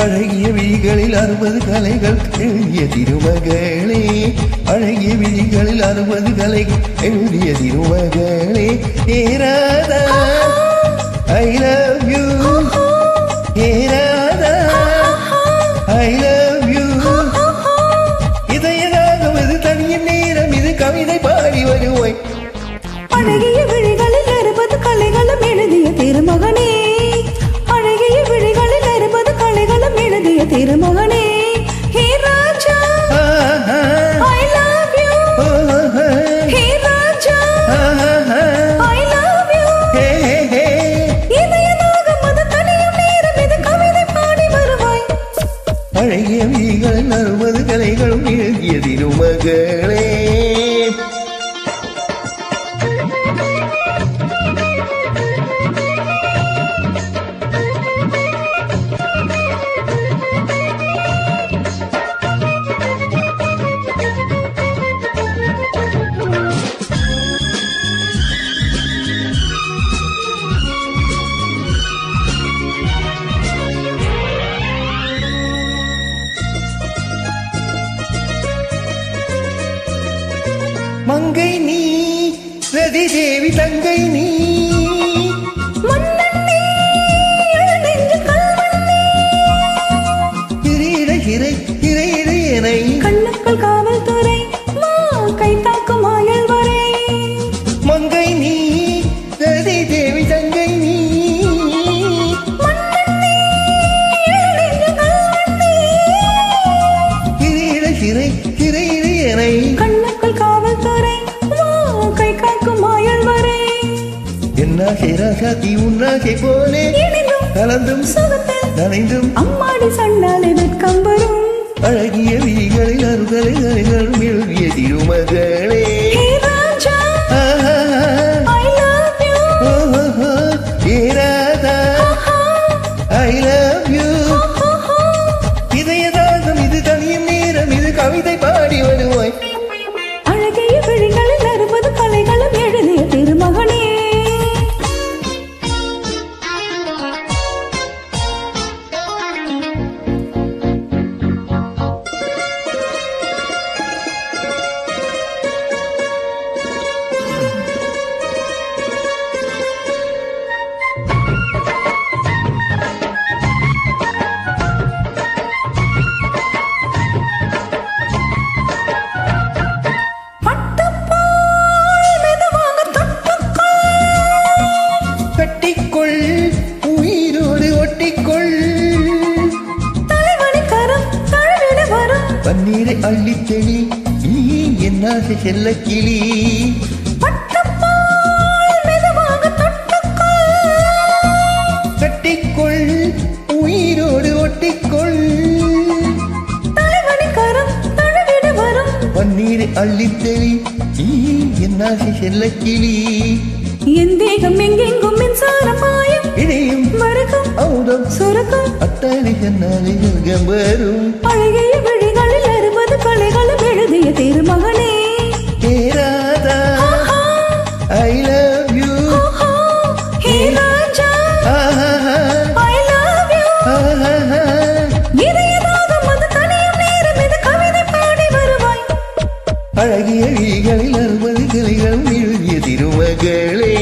அழகிய விழிகளில் 60 கலைகள் எழுதிய திருமகளே, அழகிய விழிகளில் 60 கலைகள் எழுதிய திருமகளே. ஏராதா ஐ லவ் யூ, ஏராதா ஐ லவ் யூ. இதயராகம் இது தனியின் நேரம், இது கவிதை பாடி வருவாய். அழகிய விழிகளில் 60 கலைகளும் எழுதிய திருமகனே, அழகிய விழிகளில் 60 கலைகளும் எழுதிய திருமகனே. Hey Raja I love you, hey Raja I love you. இதயராகம் அது தனியும் நேரம், இது கவிதை பாடி வருவாய். அழகிய விழிகளில் 60 கலைகளும் எழுதிய திருமகளே. மங்கை நீ, ரதி தேவி தங்கை நீ, இறை கண்ணுக்குள் காவல்துறை கை தாக்கும் ஆயல் வரை. மங்கை நீ, ரதி தேவி தங்கை நீ, இறை கண்ணுக்குள் காவல்துறை கை காக்கும் ஆயல் வரை. என்னாசை ராசாத்தி உன்னாசை போலே கலந்தும் சுகத்தில் நனைந்தும் அம்மாடி சண்டாலை வெட்கம் வரும். அழகிய விழிகளில் 60 கலைகளும் எழுதிய திருமகளே. Hey Raja I love you, ஏராதா ஐ லவ் யூ. இதயராகம் இது தனியும் நேரம், இது கவிதை பாடி வருவாய். அழகிய விழிகளில் 60 கலைகளும் எழுதிய திருமகனே. கட்டிக்கொள் உயிரோடு ஒட்டிக்கொள், தலைவணி கரம் தழுவிட வரும். பன்னீரை அள்ளித்தெளி நீ என்னாசை செல்ல கிளி. கட்டிக்கொள் உயிரோடு ஒட்டிக்கொள், தலைவணி கரம் தழுவிட வரும். பன்னீரை அள்ளித்தெளி நீ என்னாசை செல்ல கிளி. என் தேகம் எங்கெங்கும் மின்சாரம் பாயும், இணையும் மறுக்கும் அமுதம் சுரக்கும் அத்தாரி சொன்னாலே யுகம் வரும். அழகிய விழிகளில் 60 கலைகளும் எழுதிய திருமகனே. ஏராதா I love you, hey Raja I love you. இதயராகம் அது தனியும் நேரம், இது கவிதை பாடி வருவாய். அழகிய விழிகளில் 60 கலைகளும் எழுதிய திருமகளே.